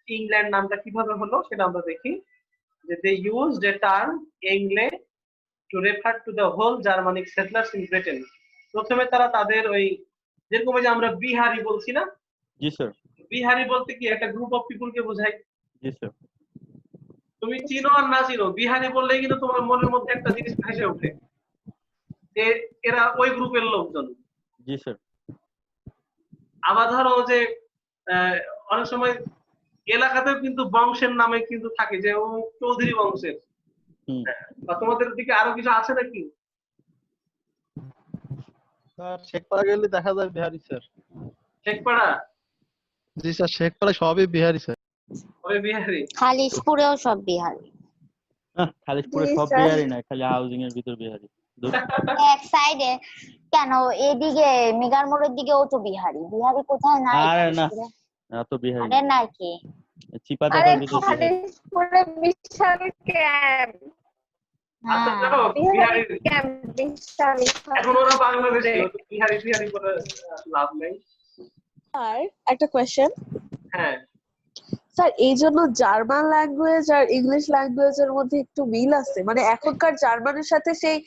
ইংল্যান্ড নামটা কিভাবে হলো সেটা আমরা দেখি যে they used a term Engle to refer to the whole Germanic settlers in Britain. প্রথমে তারা তাদের ওই যেরকম যে আমরা বিহারি বলছি না, জি স্যার, বিহারি বলতে কি একটা গ্রুপ অফ পিপল কে বোঝায়। জি স্যার। তুমি চিনো আর না চিনো, বিহারি বললেই কিন্তু তোমার মনের মধ্যে একটা জিনিস ভেসে ওঠে যে এরা ওই গ্রুপের লোকজন। জি স্যার। আবার ধরো যে অনেক সময় এলাকাতেও কিন্তু বংশের নামে কিন্তু থাকে যে ও চৌধুরী বংশের, বা তোমাদের দিকে আরো কিছু আছে নাকি? স্যার শেখপাড়া গেলে দেখা যায় বিহারি স্যার। শেখপাড়া? জি স্যার, শেখপাড়া সবই বিহারি স্যার। সবই বিহারি? খালিশপুরেও সব বিহারি। খালিশপুরে সব বিহারি না, খালি হাউজিং এর ভিতর বিহারি। এক সাইডে কেন, এদিকে মেগার মোড়ের দিকেও তো বিহারি। বিহারি কোথায় নাই? আরে না, এত বিহারি আরে নাকি চিপাদাটার ভিতর খালিশপুরে বিশাল ক্যাম্প। আচ্ছা দেখো বিহারি ক্যাম্প বিশাল। এখন ওরা বাংলাদেশে, বিহারি করে লাভ নেই। আর একটা কোয়েশ্চেন, হ্যাঁ স্যার এই জন্য জার্মান ল্যাঙ্গুয়েজ আর ইংলিশ ল্যাঙ্গুয়েজের মধ্যে একটু মিল আছে, মানে এখনকার জার্মানের সাথে সেই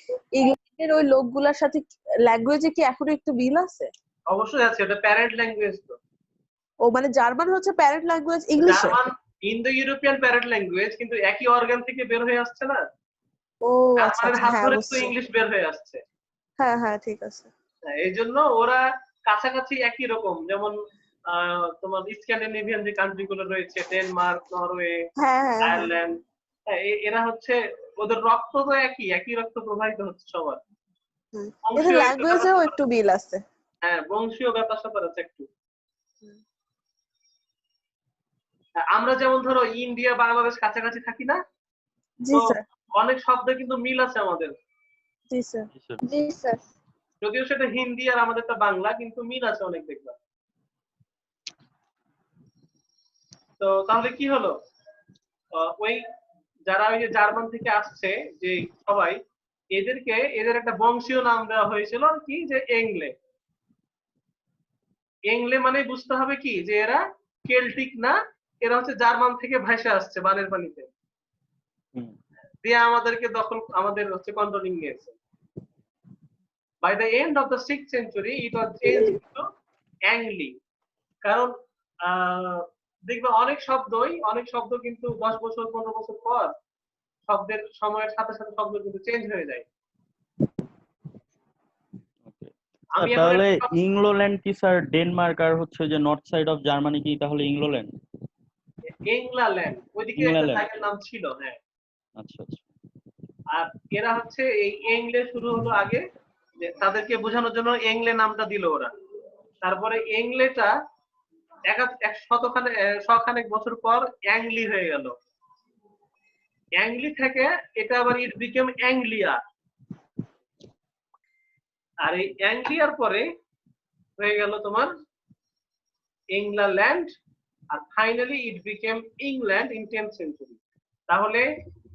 ইংল্যান্ডের ওই লোকগুলোর সাথে ল্যাঙ্গুয়েজে কি এখনো একটু মিল আছে? অবশ্যই আছে, এটা প্যারেন্ট ল্যাঙ্গুয়েজ। তো ও মানে জার্মান হচ্ছে প্যারেন্ট ল্যাঙ্গুয়েজ ইংলিশে? German Indo European parent language, কিন্তু একই অর্গান থেকে বের হয়ে আসছে না। ও আচ্ছা আচ্ছা, হাত হ্যাঁ ধরে তো বুঝছি। ইংলিশ বের হয়ে আসছে। হ্যাঁ হ্যাঁ ঠিক আছে। এই জন্য ওরা কাছাকাছি একই রকম, যেমন তোমার স্ক্যান্ডিনেভিয়ান যে কান্ট্রি গুলো রয়েছে, ডেনমার্ক, নরওয়ে, হ্যাঁ হ্যাঁ আয়ারল্যান্ড, এরা হচ্ছে ওদের রক্ত তো একই রক্ত প্রবাহিত হচ্ছে সবার। এদের ল্যাঙ্গুয়েজেও একটু মিল আছে। হ্যাঁ, বংশীয় ব্যাপার স্যাপার আছে একটু। আমরা যেমন ধরো ইন্ডিয়া বাংলাদেশ কাছাকাছি থাকি না, জি স্যার। অনেক শব্দে কিন্তু মিল আছে আমাদের। জি স্যার। জি স্যার। যদিও সেটা হিন্দি আর আমাদেরটা বাংলা, কিন্তু মিল আছে অনেক দেখবা। তো তাহলে কি হলো, ওই যারা ওই যে জার্মান থেকে আসছে যে সবাই, এদের একটা বংশীয় নাম দেওয়া হয়েছিল কি, যে এংলে। এংলে মানে বুঝতে হবে কি যে এরা কেল্টিক না, এরা হচ্ছে জার্মান থেকে ভাষা আসছে বানের পানিতে দিয়ে আমাদেরকে আমাদের হচ্ছে কন্ট্রোলিং নিয়েছে। By the end of the 6th century, it was changed to Angli. কারণ দেখবে অনেক শব্দ কিন্তু 10 বছর 15 বছর পর শব্দের সময়ের সাথে সাথে শব্দ কিন্তু চেঞ্জ হয়ে যায়। তাহলে ইংল্যান্ড কি স্যার ডেনমার্ক আর হচ্ছে যে নর্থ সাইড অফ জার্মানি কি তাহলে ইংল্যান্ড? ইংল্যান্ড ওইদিকে একটা জায়গার নাম ছিল। হ্যাঁ আচ্ছা আচ্ছা। আর এরা হচ্ছে এই এংলে শুরু হলো আগে, যে তাদেরকে বোঝানোর জন্য এংলে নামটা দিল ওরা। তারপরে এংলেটা শখানেক বছর পর অ্যাংলি হয়ে গেল। অ্যাংলি থেকে এটা আবার ইট বিকেম অ্যাংলিয়া, আর এই অ্যাংলিয়ার পরে হয়ে গেল তোমার ইংল্যান্ড, আর finally it became England in 10th century. তাহলে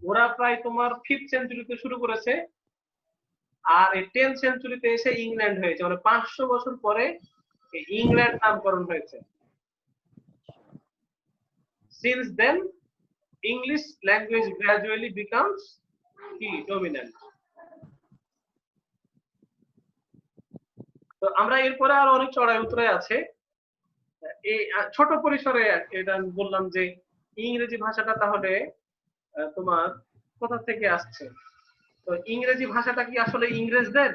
ওরা প্রায় তোমার 5th সেঞ্চুরিতে শুরু করেছে, আর এই 10th সেঞ্চুরিতে এসে ইংল্যান্ড হয়েছে, মানে 500 বছর পরে ইংল্যান্ড নামকরণ হয়েছে। Since then, English language gradually becomes dominant. তো আমরা এরপরে আরো অনেক চড়াই উতরাই আছে। এই ছোট পরিসরে এটা আমি বললাম যে ইংরেজি ভাষাটা তাহলে তোমার কোথা থেকে আসছে। তো ইংরেজি ভাষাটা কি আসলে ইংরেজদের?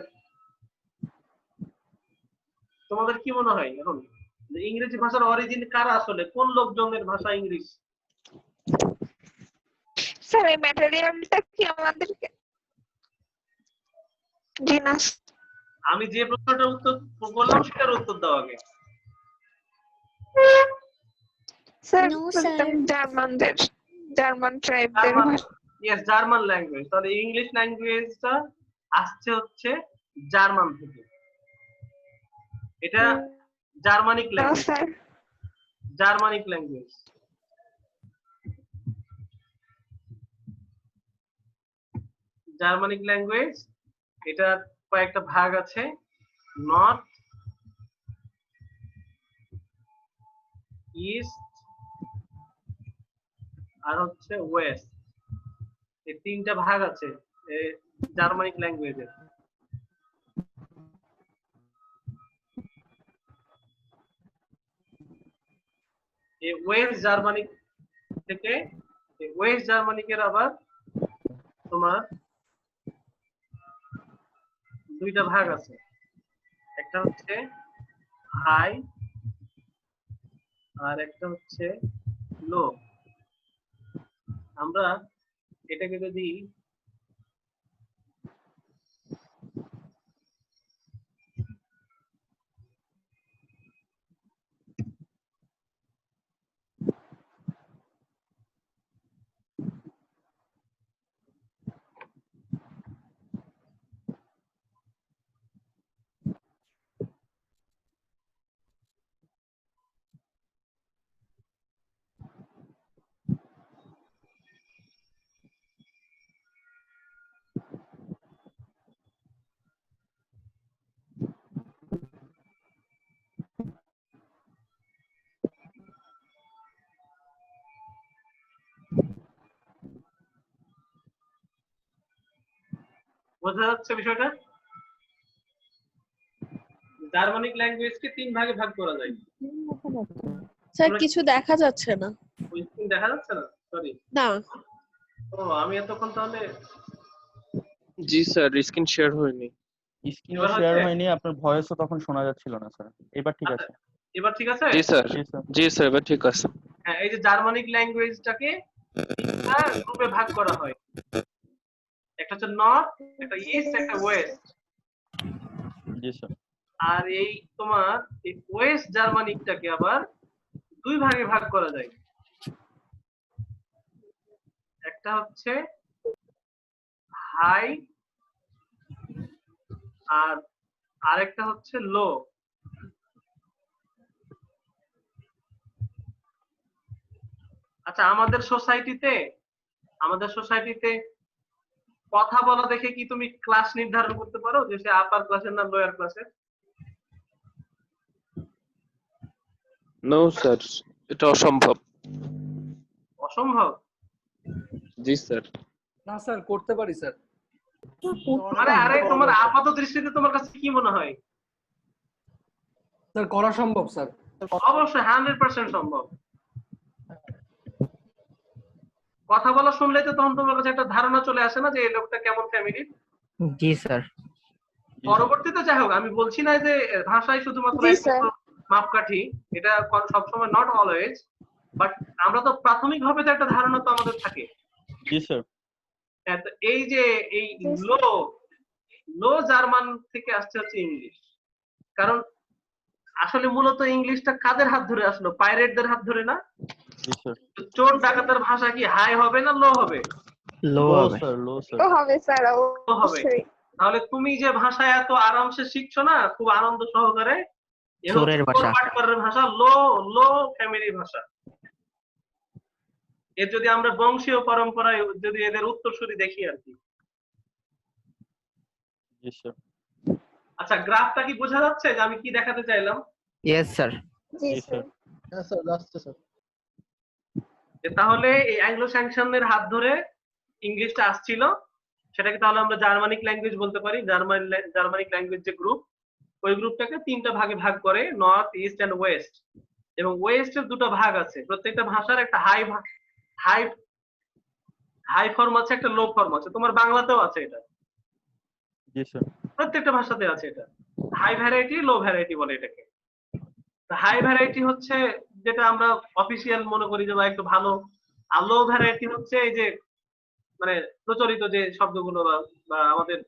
তোমাদের কি মনে হয় এখন যে ইংরেজি ভাষার অরিজিন কারা, আসলে কোন লোকজনের ভাষা ইংলিশ? স্যার এই ম্যাটেরিয়ালটা কি আমাদেরকে জিনাস? আমি যে প্রশ্নটার উত্তর বললাম সেটার উত্তর দাও আগে। Sir No, sir. জার্মান ট্রাইবদের ইয়েস, জার্মান ল্যাঙ্গুয়েজ। তাহলে ইংলিশ ল্যাঙ্গুয়েজটা আসছে হচ্ছে জার্মান থেকে। এটা Germanic language, sir. Germanic language. Germanic language, এটার কয়েকটা ভাগ আছে, নর্থ, ইস্ট আর হচ্ছে ওয়েস্ট। এই তিনটা ভাগ আছে জার্মানিক ল্যাঙ্গুয়েজের। এই ওয়েস্ট জার্মানিক থেকে, ওয়েস্ট জার্মানিকের আবার তোমার দুইটা ভাগ আছে, একটা হচ্ছে হাই আর একটা হচ্ছে লো। আমরা এটাকে যদি বোঝা যাচ্ছে বিষয়টা? জার্মানিক ল্যাঙ্গুয়েজকে তিন ভাগে ভাগ করা যায়। স্যার কিছু দেখা যাচ্ছে না। ওই স্ক্রিন দেখা যাচ্ছে না? সরি। না। ও আমি এতক্ষণ তাহলে জি স্যার স্ক্রিন শেয়ার হয়নি। স্ক্রিনও শেয়ার হয়নি, আপনার ভয়েসও তখন শোনা যাচ্ছিল না স্যার। এবার ঠিক আছে। এবার ঠিক আছে? জি স্যার, জি স্যার এবার ঠিক আছে। হ্যাঁ, এই যে জার্মানিক ল্যাঙ্গুয়েজটাকে তিনটা গ্রুপে ভাগ করা হয়, একটা হচ্ছে নর্থ, একটা ইস্ট, একটা ওয়েস্ট। জি স্যার। আর এই তোমার এই ওয়েস্ট জার্মানিকটাকে আবার দুই ভাগে ভাগ করা যায়, একটা হচ্ছে হাই আর আরেকটা হচ্ছে লো। আচ্ছা, আমাদের সোসাইটিতে কথা বলা দেখে কি তুমি ক্লাস নির্ধারণ করতে পারো যে সে আপার ক্লাসের না লোয়ার ক্লাসের? নো স্যার, এটা অসম্ভব। অসম্ভব? জি স্যার। না স্যার, করতে পারি স্যার। আরে তোমার আপাত দৃষ্টিতে তোমার কাছে কি মনে হয়? স্যার করা সম্ভব স্যার। অবশ্যই 100% সম্ভব। কথা বলা শুনলেই তো তখন তোমার কাছে একটা ধারণা চলে আসে না যে এই লোকটা কেমন ফ্যামিলির? জি স্যার। পরবর্তীতে যাই হোক, আমি বলছি না যে ভাষাই শুধুমাত্র মাপকাঠি, এটা সবসময় নট অলওয়েজ, বাট আমরা তো প্রাথমিকভাবে তো একটা ধারণা তো আমাদের থাকে। জি স্যার। এই যে এই লো জার্মান থেকে আসছে হচ্ছে ইংলিশ, কারণ আসলে মূলত ইংলিশটা কাদের হাত ধরে আসলো? পাইরেটদের হাত ধরে না? জি স্যার। চোর ডাকাতের ভাষা কি হাই হবে না লো হবে? লো স্যার, লো স্যার। তো হবে স্যার লো হবে। অবশ্যই। তাহলে তুমি যে ভাষায় এত আরামসে শিখছো না খুব আনন্দ সহকারে, এ হচ্ছে চোরের ভাষা। পাটপাড়ের ভাষা, লো লো ফ্যামিলি ভাষা। এর যদি আমরা বংশীয় পরম্পরায় যদি এদের উত্তরসূরি দেখি আর কি। জি স্যার। আচ্ছা, গ্রাফটা কি বোঝা যাচ্ছে যে আমি কি দেখাতে চাইলাম? Yes sir. জি জি স্যার। স্যার। হ্যাঁ স্যার, যাচ্ছে স্যার। তাহলে এই অ্যাংলো স্যাংশনের হাত ধরে ইংলিশটা আসছিল, সেটাকে তাহলে আমরা জার্মানিক ল্যাঙ্গুয়েজ বলতে পারি। জার্মানিক ল্যাঙ্গুয়েজ যে গ্রুপ, ওই গ্রুপটাকে তিনটা ভাগে ভাগ করে, নর্থ, ইস্ট এন্ড ওয়েস্ট। এবং ওয়েস্টের দুটো ভাগ আছে, প্রত্যেকটা ভাষার একটা হাই হাই হাই ফর্ম আছে, একটা লো ফর্ম আছে। তোমার বাংলাতেও আছে এটা, জি স্যার। প্রত্যেকটা ভাষাতে আছে এটা। হাই ভ্যারাইটি, লো ভ্যারাইটি বলে এটাকে। হাই ভ্যারাইটি হচ্ছে যেটা আমরা অফিসিয়াল মনে করি যে বা একটু ভালো, আর লো ভ্যারাইটি হচ্ছে এই যে মানে প্রচলিত যে শব্দগুলো বা আমাদের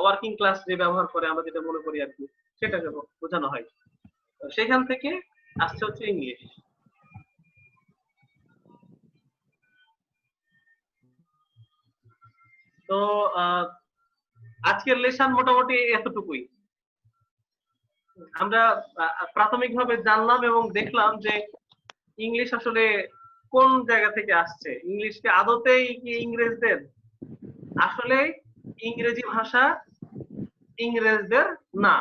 ওয়ার্কিং ক্লাস যে ব্যবহার করে আমরা যেটা মনে করি আর কি, সেটাকে বোঝানো হয়। তো সেখান থেকে আসছে হচ্ছে ইংলিশ। তো আজকের লেসন মোটামুটি এতটুকুই। আমরা প্রাথমিকভাবে জানলাম এবং দেখলাম যে ইংলিশ আসলে কোন জায়গা থেকে আসছে। ইংলিশ কি আদতেই কি ইংরেজদের? আসলে ইংরেজি ভাষা ইংরেজদের না।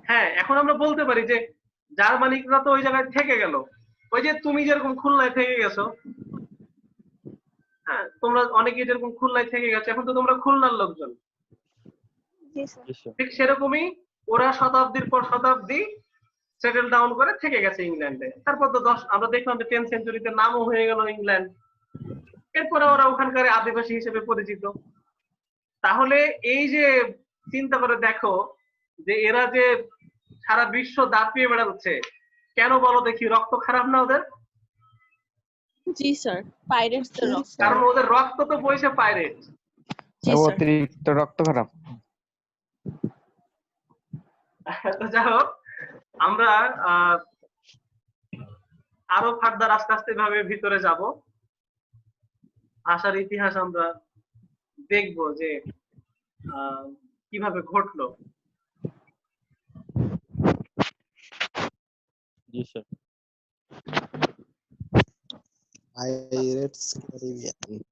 হ্যাঁ, এখন আমরা বলতে পারি যে জার্মানিকরা তো ওই জায়গায় থেকে গেল, ওই যে তুমি যেরকম খুলনায় থেকে গেছো, হ্যাঁ তোমরা অনেকে যেরকম খুলনায় থেকে গেছো, এখন তো তোমরা খুলনার লোকজন। জি স্যার। জি স্যার। ঠিক সেরকমই ওরা শতাব্দীর পর শতাব্দী সেটেল ডাউন করে থেকে গেছে ইংল্যান্ডে। তারপর তো আমরা দেখলাম যে 10th সেঞ্চুরিতে নামও হয়ে গেল ইংল্যান্ড। এরপরে ওরা ওখানকার আদিবাসী হিসেবে পরিচিত। তাহলে এই যে চিন্তা করে দেখো যে এরা যে সারা বিশ্ব দাপিয়ে বেড়াচ্ছে, কেন বলো দেখি? রক্ত খারাপ না ওদের? জি স্যার, পাইরেটসদের রক্ত। কারণ ওদের রক্ত তো বইছে পাইরেট। জি স্যার। অতিরিক্ত রক্ত খারাপ। তো যাই হোক, আমরা আরো ফার্দার আস্তে আস্তে ভাবে ভিতরে যাব, ভাষার ইতিহাস আমরা দেখবো যে কিভাবে ঘটলো। জি স্যার।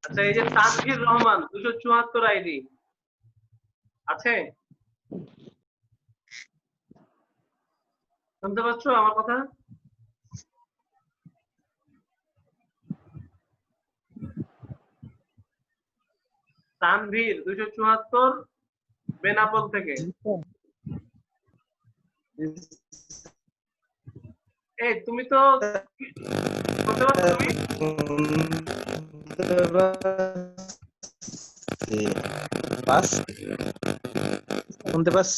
আচ্ছা, এই যে তানভীর রহমান 274 আইডি আছে, শুনতে পাচ্ছ আমার কথা? তানভীর 274 বেনাপোল থেকে। এই তুমি তো শুনতে পাচ্ছ? তুমি শুনতে পাচ্ছ?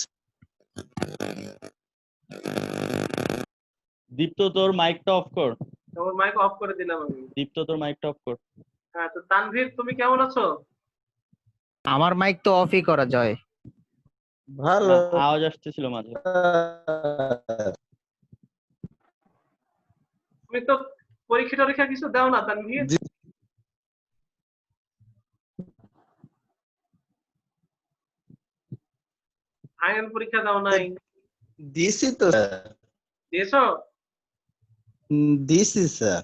দীপ্ত তোর মাইকটা অফ কর। তোমার মাইক অফ করে দিলাম আমি। দীপ্ত তোর মাইকটা অফ কর। হ্যাঁ, তো তানভীর তুমি কেমন আছো? আমার মাইক তো অফই করা যায়। ভালো। না, আওয়াজ আসতেছিল মাঝে। তুমি তো পরীক্ষা কিছু দাও না তানভীর? ফাইনাল পরীক্ষা দাও নাই? দিছি তো দিয়েছো? দিছি স্যার।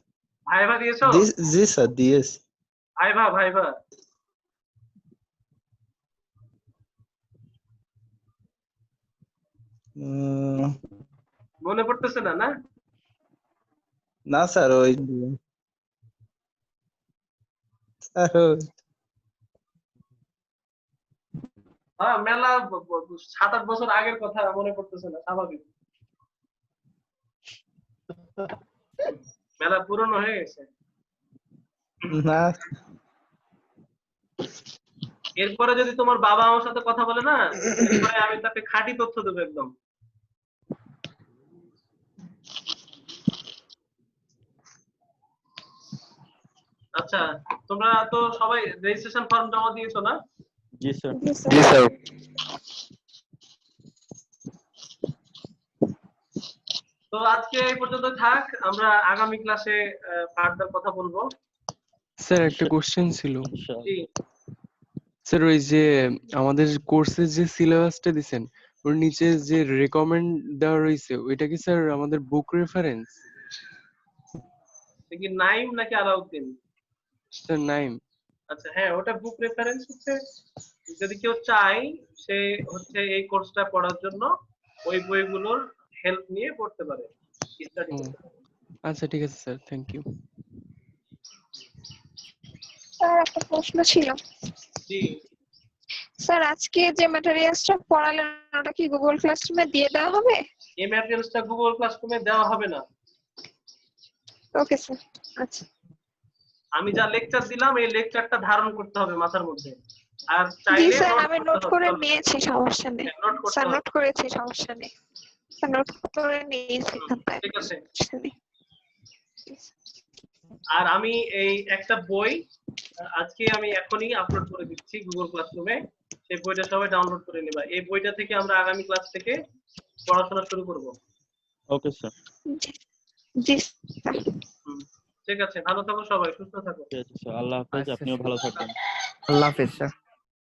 ভাইভা দিয়েছো? জি স্যার দিয়েছি। ভাইভা মনে পড়তেছে না? না না স্যার, ওই হ্যাঁ, মেলা 7-8 বছর আগের কথা মনে পড়তেছে না, স্বাভাবিক। মেলা পুরনো হয়ে গেছে। না। এরপরে যদি তোমার বাবা আমার সাথে কথা বলে না, এরপরে আমি তাকে খাঁটি তথ্য দেবো একদম। আচ্ছা, তোমরা তো সবাই রেজিস্ট্রেশন ফর্ম জমা দিয়েছো না? জি স্যার। জি স্যার। তো আজকে এই পর্যন্ত থাক, আমরা আগামী ক্লাসে ফার্দার কথা বলবো। স্যার একটা কোশ্চেন ছিল। জি স্যার ওই যে আমাদের কোর্সের যে সিলেবাসটা দিছেন ওর নিচে যে রেকমেন্ড দেওয়া রয়েছে ওইটা কি স্যার আমাদের বুক রেফারেন্স? কি নাইম নাকি আলাউদ্দিন? স্যার নাইম। আচ্ছা হ্যাঁ, ওটা বুক রেফারেন্স হচ্ছে যদি কেউ চায় সে হচ্ছে এই কোর্সটা পড়ার জন্য ওই বইগুলোর হেল্প নিয়ে পড়তে পারে, স্টাডি করতে পারে। আচ্ছা ঠিক আছে স্যার, থ্যাংক ইউ। স্যার একটা প্রশ্ন ছিল। জি স্যার আজকে যে ম্যাটেরিয়ালসটা পড়ালেন ওটা কি গুগল ক্লাসরুমে দিয়ে দেওয়া হবে? এই ম্যাটেরিয়ালসটা গুগল ক্লাসরুমে দেওয়া হবে না। Okay sir. আচ্ছা আমি যা লেকচার দিলাম এই লেকচারটা ধারণ করতে হবে মাথার মধ্যে, আর জি চাইলে স্যার আমি নোট করে নিয়েছি, সমস্যা নেই। নোট করতে স্যার হবে। নোট করেছি, সমস্যা নেই। স্যার নোট করে নিয়েছি খাতায়। ঠিক আছে। সমস্যা নেই। আর আমি এই একটা বই আজকে আমি এখনই আপলোড করে দিচ্ছি গুগল ক্লাসরুমে, সেই বইটা সবাই ডাউনলোড করে নেবা। এই বইটা থেকে আমরা আগামী ক্লাস থেকে পড়াশোনা শুরু করব। Okay sir. জি স্যার। ঠিক আছে, ভালো থাকো সবাই, সুস্থ থাকো। ঠিক আছে স্যার, আল্লাহ হাফেজ, আচ্ছা, আপনিও স্যার। ভালো থাকবেন। আল্লাহ হাফেজ স্যার।